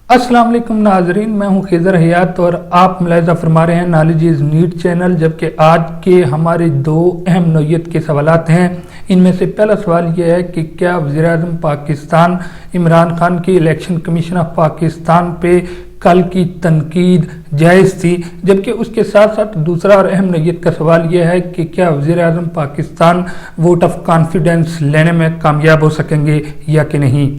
السلام علیکم ناظرین، میں ہوں خضر حیات اور آپ ملاحظہ فرما رہے ہیں نالج از نیڈ چینل۔ جبکہ آج کے ہمارے دو اہم نوعیت کے سوالات ہیں۔ ان میں سے پہلا سوال یہ ہے کہ کیا وزیر اعظم پاکستان عمران خان کی الیکشن کمیشن آف پاکستان پہ کل کی تنقید جائز تھی؟ جبکہ اس کے ساتھ ساتھ دوسرا اور اہم نوعیت کا سوال یہ ہے کہ کیا وزیر اعظم پاکستان ووٹ آف کانفیڈنس لینے میں کامیاب ہو سکیں گے یا کہ نہیں؟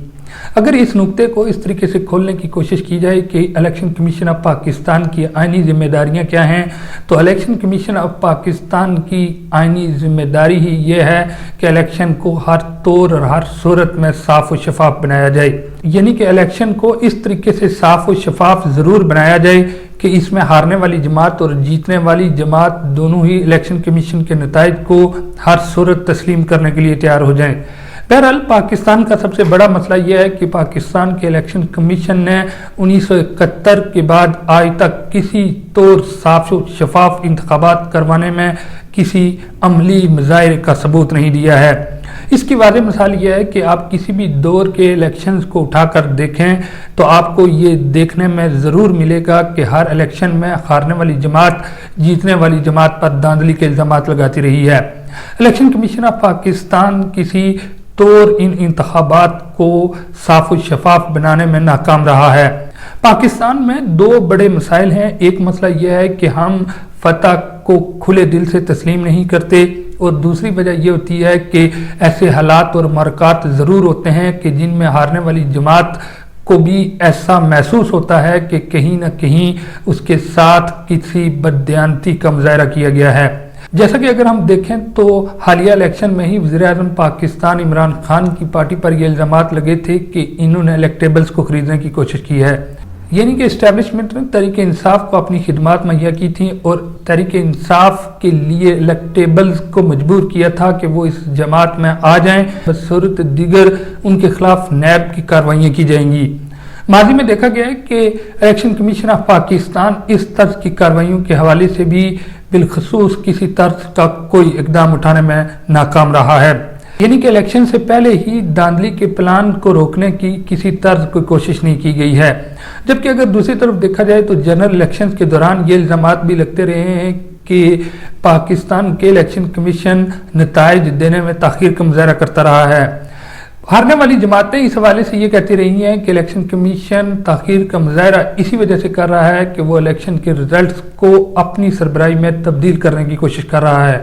اگر اس نقطے کو اس طریقے سے کھولنے کی کوشش کی جائے کہ الیکشن کمیشن آف پاکستان کی آئینی ذمہ داریاں کیا ہیں، تو الیکشن کمیشن آف پاکستان کی آئینی ذمہ داری ہی یہ ہے کہ الیکشن کو ہر طور اور ہر صورت میں صاف و شفاف بنایا جائے۔ یعنی کہ الیکشن کو اس طریقے سے صاف و شفاف ضرور بنایا جائے کہ اس میں ہارنے والی جماعت اور جیتنے والی جماعت دونوں ہی الیکشن کمیشن کے نتائج کو ہر صورت تسلیم کرنے کے لیے تیار ہو جائیں۔ بہرحال پاکستان کا سب سے بڑا مسئلہ یہ ہے کہ پاکستان کے الیکشن کمیشن نے 1971 کے بعد آج تک کسی طور صاف و شفاف انتخابات کروانے میں کسی عملی مظاہر کا ثبوت نہیں دیا ہے۔ اس کی واضح مثال یہ ہے کہ آپ کسی بھی دور کے الیکشنز کو اٹھا کر دیکھیں تو آپ کو یہ دیکھنے میں ضرور ملے گا کہ ہر الیکشن میں ہارنے والی جماعت جیتنے والی جماعت پر دھاندلی کے الزامات لگاتی رہی ہے۔ الیکشن کمیشن آف پاکستان کسی طور ان انتخابات کو صاف و شفاف بنانے میں ناکام رہا ہے۔ پاکستان میں دو بڑے مسائل ہیں۔ ایک مسئلہ یہ ہے کہ ہم فتح کو کھلے دل سے تسلیم نہیں کرتے، اور دوسری وجہ یہ ہوتی ہے کہ ایسے حالات اور معرکات ضرور ہوتے ہیں کہ جن میں ہارنے والی جماعت کو بھی ایسا محسوس ہوتا ہے کہ کہیں نہ کہیں اس کے ساتھ کسی بددیانتی کا مظاہرہ کیا گیا ہے۔ جیسا کہ اگر ہم دیکھیں تو حالیہ الیکشن میں ہی وزیر اعظم پاکستان عمران خان کی پارٹی پر یہ الزامات لگے تھے کہ انہوں نے الیکٹیبلز کو خریدنے کی کوشش کی ہے۔ یعنی کہ اسٹیبلشمنٹ نے تحریک انصاف کو اپنی خدمات مہیا کی تھیں اور تحریک انصاف کے لیے الیکٹیبلز کو مجبور کیا تھا کہ وہ اس جماعت میں آ جائیں، بصورت دیگر ان کے خلاف نیب کی کارروائیاں کی جائیں گی۔ ماضی میں دیکھا گیا ہے کہ الیکشن کمیشن آف پاکستان اس طرز کی کارروائیوں کے حوالے سے بھی بالخصوص کسی طرز کا کوئی اقدام اٹھانے میں ناکام رہا ہے۔ یعنی کہ الیکشن سے پہلے ہی دھاندلی کے پلان کو روکنے کی کسی طرز کوئی کوشش نہیں کی گئی ہے۔ جبکہ اگر دوسری طرف دیکھا جائے تو جنرل الیکشن کے دوران یہ الزامات بھی لگتے رہے ہیں کہ پاکستان کے الیکشن کمیشن نتائج دینے میں تاخیر کا مظاہرہ کرتا رہا ہے۔ ہارنے والی جماعتیں اس حوالے سے یہ کہتی رہی ہیں کہ الیکشن کمیشن تاخیر کا مظاہرہ اسی وجہ سے کر رہا ہے کہ وہ الیکشن کے ریزلٹس کو اپنی سربراہی میں تبدیل کرنے کی کوشش کر رہا ہے۔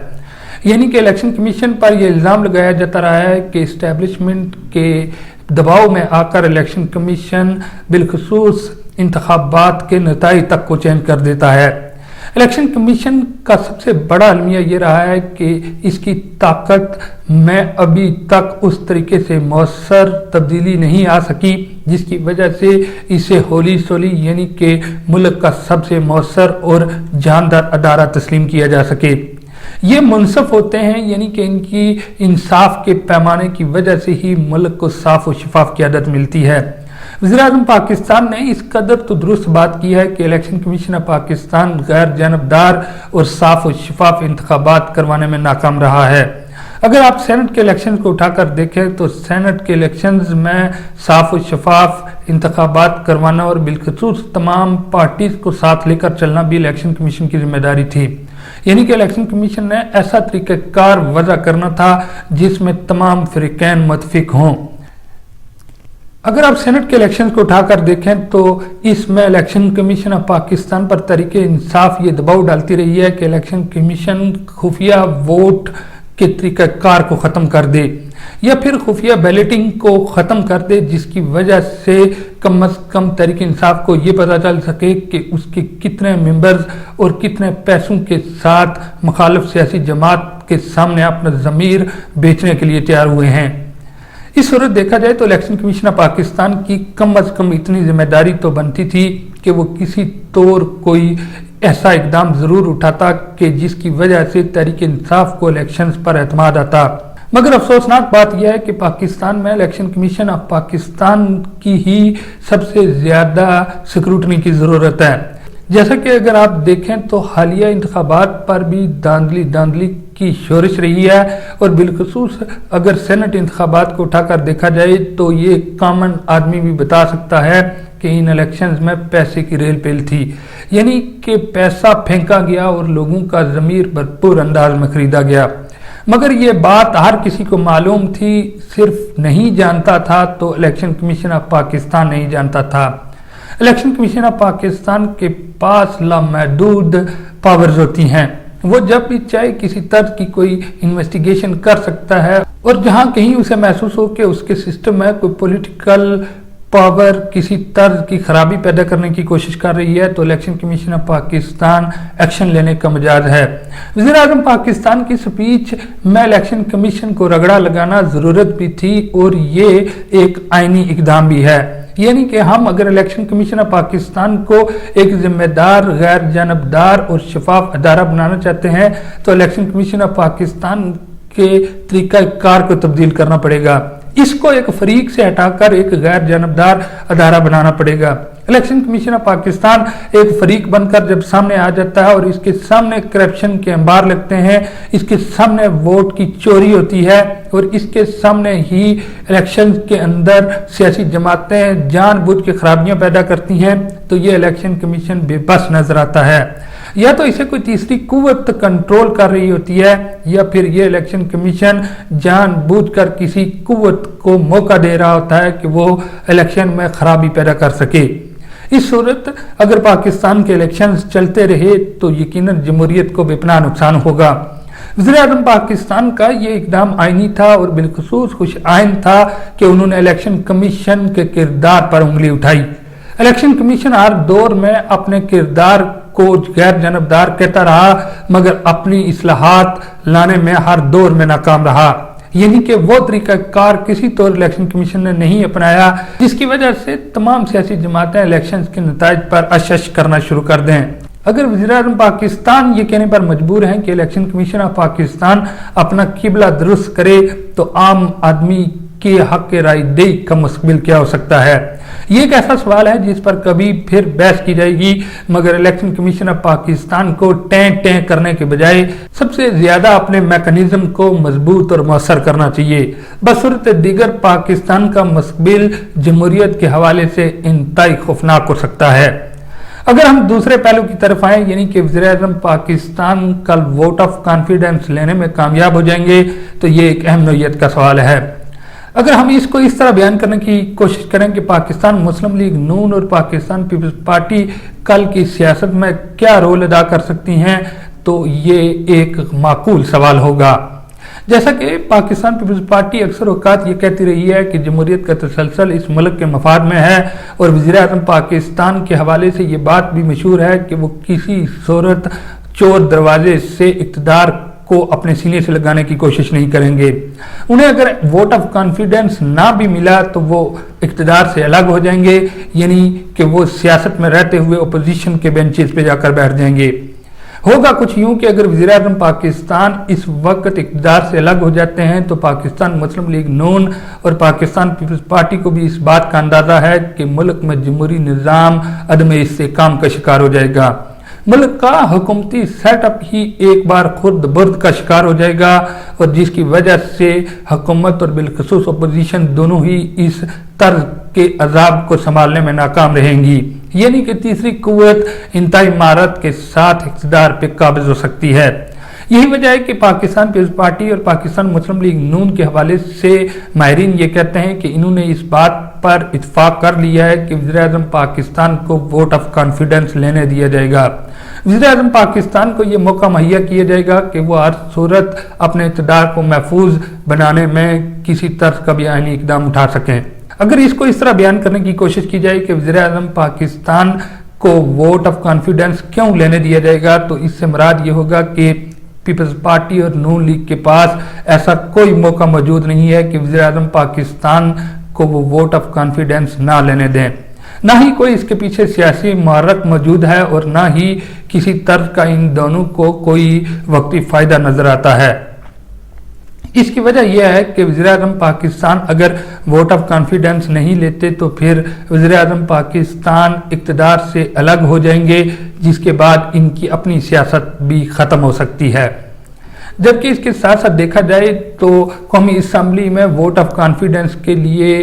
یعنی کہ الیکشن کمیشن پر یہ الزام لگایا جاتا رہا ہے کہ اسٹیبلشمنٹ کے دباؤ میں آ کر الیکشن کمیشن بالخصوص انتخابات کے نتائج تک کو چینج کر دیتا ہے۔ الیکشن کمیشن کا سب سے بڑا المیہ یہ رہا ہے کہ اس کی طاقت میں ابھی تک اس طریقے سے مؤثر تبدیلی نہیں آ سکی جس کی وجہ سے اسے ہولی سولی یعنی کہ ملک کا سب سے مؤثر اور جاندار ادارہ تسلیم کیا جا سکے۔ یہ منصف ہوتے ہیں، یعنی کہ ان کی انصاف کے پیمانے کی وجہ سے ہی ملک کو صاف و شفاف قیادت ملتی ہے۔ وزیر اعظم پاکستان نے اس قدر تو درست بات کی ہے کہ الیکشن کمیشن آف پاکستان غیر جانبدار اور صاف و شفاف انتخابات کروانے میں ناکام رہا ہے۔ اگر آپ سینٹ کے الیکشن کو اٹھا کر دیکھیں تو سینٹ کے الیکشنز میں صاف و شفاف انتخابات کروانا اور بالخصوص تمام پارٹیز کو ساتھ لے کر چلنا بھی الیکشن کمیشن کی ذمہ داری تھی۔ یعنی کہ الیکشن کمیشن نے ایسا طریقہ کار وضع کرنا تھا جس میں تمام فریقین متفق ہوں۔ اگر آپ سینٹ کے الیکشن کو اٹھا کر دیکھیں تو اس میں الیکشن کمیشن آف پاکستان پر تحریک انصاف یہ دباؤ ڈالتی رہی ہے کہ الیکشن کمیشن خفیہ ووٹ کے طریقہ کار کو ختم کر دے یا پھر خفیہ بیلٹنگ کو ختم کر دے، جس کی وجہ سے کم از کم تحریک انصاف کو یہ پتہ چل سکے کہ اس کے کتنے ممبرز اور کتنے پیسوں کے ساتھ مخالف سیاسی جماعت کے سامنے اپنا ضمیر بیچنے کے لیے تیار ہوئے ہیں۔ اس صورت دیکھا جائے تو الیکشن کمیشن آف پاکستان کی کم از کم اتنی ذمہ داری تو بنتی تھی کہ وہ کسی طور کوئی ایسا اقدام ضرور اٹھاتا کہ جس کی وجہ سے تحریک انصاف کو الیکشنز پر اعتماد آتا۔ مگر افسوسناک بات یہ ہے کہ پاکستان میں الیکشن کمیشن آف پاکستان کی ہی سب سے زیادہ سکروٹنی کی ضرورت ہے۔ جیسا کہ اگر آپ دیکھیں تو حالیہ انتخابات پر بھی دھاندلی کی شورش رہی ہے، اور بالخصوص اگر سینٹ انتخابات کو اٹھا کر دیکھا جائے تو یہ کامن آدمی بھی بتا سکتا ہے کہ ان الیکشنز میں پیسے کی ریل پیل تھی، یعنی کہ پیسہ پھینکا گیا اور لوگوں کا ضمیر بھرپور انداز میں خریدا گیا۔ مگر یہ بات ہر کسی کو معلوم تھی، صرف نہیں جانتا تھا تو الیکشن کمیشن آف پاکستان نہیں جانتا تھا۔ الیکشن کمیشن آف پاکستان کے پاس لامحدود پاورز ہوتی ہیں، وہ جب بھی چاہے کسی طرح کی کوئی انویسٹیگیشن کر سکتا ہے، اور جہاں کہیں اسے محسوس ہو کہ اس کے سسٹم میں کوئی پولیٹیکل پاور کسی طرز کی خرابی پیدا کرنے کی کوشش کر رہی ہے تو election commission of Pakistan action لینے کا مجاز ہے۔ وزیر اعظم پاکستان کی سپیچ میں الیکشن کمیشن کو رگڑا لگانا ضرورت بھی تھی اور یہ ایک آئینی اقدام بھی ہے، یعنی کہ ہم اگر الیکشن کمیشن آف پاکستان کو ایک ذمہ دار، غیر جانبدار اور شفاف ادارہ بنانا چاہتے ہیں تو الیکشن کمیشن آف پاکستان کے طریقہ کار کو تبدیل کرنا پڑے گا، اس کو ایک فریق سے ہٹا کر ایک غیر جانبدار ادارہ بنانا پڑے گا۔ الیکشن کمیشن آف پاکستان ایک فریق بن کر جب سامنے آ جاتا ہے اور اس کے سامنے کرپشن کے انبار لگتے ہیں، اس کے سامنے ووٹ کی چوری ہوتی ہے اور اس کے سامنے ہی الیکشن کے اندر سیاسی جماعتیں جان بوجھ کے خرابیاں پیدا کرتی ہیں، تو یہ الیکشن کمیشن بے بس نظر آتا ہے۔ یا تو اسے کوئی تیسری قوت کنٹرول کر رہی ہوتی ہے، یا پھر یہ الیکشن کمیشن جان بوجھ کر کسی قوت کو موقع دے رہا ہوتا ہے کہ وہ الیکشن میں خرابی پیدا کر سکے۔ اس صورت اگر پاکستان کے الیکشنز چلتے رہے تو یقیناً جمہوریت کو بے پناہ نقصان ہوگا۔ وزیر اعظم پاکستان کا یہ اقدام آئینی تھا اور بالخصوص خوش آئین تھا کہ انہوں نے الیکشن کمیشن کے کردار پر انگلی اٹھائی۔ الیکشن کمیشن ہر دور میں اپنے کردار کو غیر جانبدار کہتا رہا، مگر اپنی اصلاحات لانے میں ہر دور میں ناکام رہا، یعنی کہ وہ طریقہ کار کسی طور الیکشن کمیشن نے نہیں اپنایا جس کی وجہ سے تمام سیاسی جماعتیں الیکشنز کے نتائج پر اشش کرنا شروع کر دیں۔ اگر وزیر اعظم پاکستان یہ کہنے پر مجبور ہیں کہ الیکشن کمیشن آف پاکستان اپنا قبلہ درست کرے تو عام آدمی کے حق رائے دہی کا مستقبل کیا ہو سکتا ہے؟ یہ ایک ایسا سوال ہے جس پر کبھی پھر بحث کی جائے گی، مگر الیکشن کمیشن آف پاکستان کو ٹیں کرنے کے بجائے سب سے زیادہ اپنے میکانزم کو مضبوط اور مؤثر کرنا چاہیے۔ بصورت دیگر پاکستان کا مستقبل جمہوریت کے حوالے سے انتہائی خوفناک ہو سکتا ہے۔ اگر ہم دوسرے پہلو کی طرف آئیں، یعنی کہ وزیر اعظم پاکستان کل ووٹ آف کانفیڈنس لینے میں کامیاب ہو جائیں گے تو یہ ایک اہم نوعیت کا سوال ہے۔ اگر ہم اس کو اس طرح بیان کرنے کی کوشش کریں کہ پاکستان مسلم لیگ نون اور پاکستان پیپلز پارٹی کل کی سیاست میں کیا رول ادا کر سکتی ہیں تو یہ ایک معقول سوال ہوگا۔ جیسا کہ پاکستان پیپلز پارٹی اکثر اوقات یہ کہتی رہی ہے کہ جمہوریت کا تسلسل اس ملک کے مفاد میں ہے، اور وزیر اعظم پاکستان کے حوالے سے یہ بات بھی مشہور ہے کہ وہ کسی صورت چور دروازے سے اقتدار کو اپنے سینے سے لگانے کی کوشش نہیں کریں گے۔ انہیں اگر ووٹ آف کانفیڈنس نہ بھی ملا تو وہ اقتدار سے الگ ہو جائیں گے، یعنی کہ وہ سیاست میں رہتے ہوئے اپوزیشن کے بینچز پہ جا کر بیٹھ جائیں گے۔ ہوگا کچھ یوں کہ اگر وزیر اعظم پاکستان اس وقت اقتدار سے الگ ہو جاتے ہیں تو پاکستان مسلم لیگ نون اور پاکستان پیپلز پارٹی کو بھی اس بات کا اندازہ ہے کہ ملک میں جمہوری نظام عدم استحکام کا شکار ہو جائے گا، ملک کا حکومتی سیٹ اپ ہی ایک بار خرد برد کا شکار ہو جائے گا، اور جس کی وجہ سے حکومت اور بالخصوص اپوزیشن دونوں ہی اس طرز کے عذاب کو سنبھالنے میں ناکام رہیں گی، یعنی کہ تیسری قوت انتہائی مہارت کے ساتھ اقتدار پہ قابض ہو سکتی ہے۔ یہی وجہ ہے کہ پاکستان پیپلز پارٹی اور پاکستان مسلم لیگ نون کے حوالے سے ماہرین یہ کہتے ہیں کہ انہوں نے اس بات پر اتفاق کر لیا ہے کہ وزیر اعظم پاکستان کو ووٹ آف کانفیڈنس لینے دیا جائے گا۔ وزیر اعظم پاکستان کو یہ موقع مہیا کیا جائے گا کہ وہ ہر صورت اپنے اقتدار کو محفوظ بنانے میں کسی طرح کا بھی آئینی اقدام اٹھا سکیں۔ اگر اس کو اس طرح بیان کرنے کی کوشش کی جائے کہ وزیر اعظم پاکستان کو ووٹ آف کانفیڈنس کیوں لینے دیا جائے گا تو اس سے مراد یہ ہوگا کہ پیپلز پارٹی اور نون لیگ کے پاس ایسا کوئی موقع موجود نہیں ہے کہ وزیر اعظم پاکستان کو وہ ووٹ آف کانفیڈنس نہ لینے دیں، نہ ہی کوئی اس کے پیچھے سیاسی محرک موجود ہے اور نہ ہی کسی طرح کا ان دونوں کو کوئی وقتی فائدہ نظر آتا ہے۔ اس کی وجہ یہ ہے کہ وزیر اعظم پاکستان اگر ووٹ آف کانفیڈنس نہیں لیتے تو پھر وزیر اعظم پاکستان اقتدار سے الگ ہو جائیں گے، جس کے بعد ان کی اپنی سیاست بھی ختم ہو سکتی ہے۔ جبکہ اس کے ساتھ ساتھ دیکھا جائے تو قومی اسمبلی میں ووٹ آف کانفیڈنس کے لیے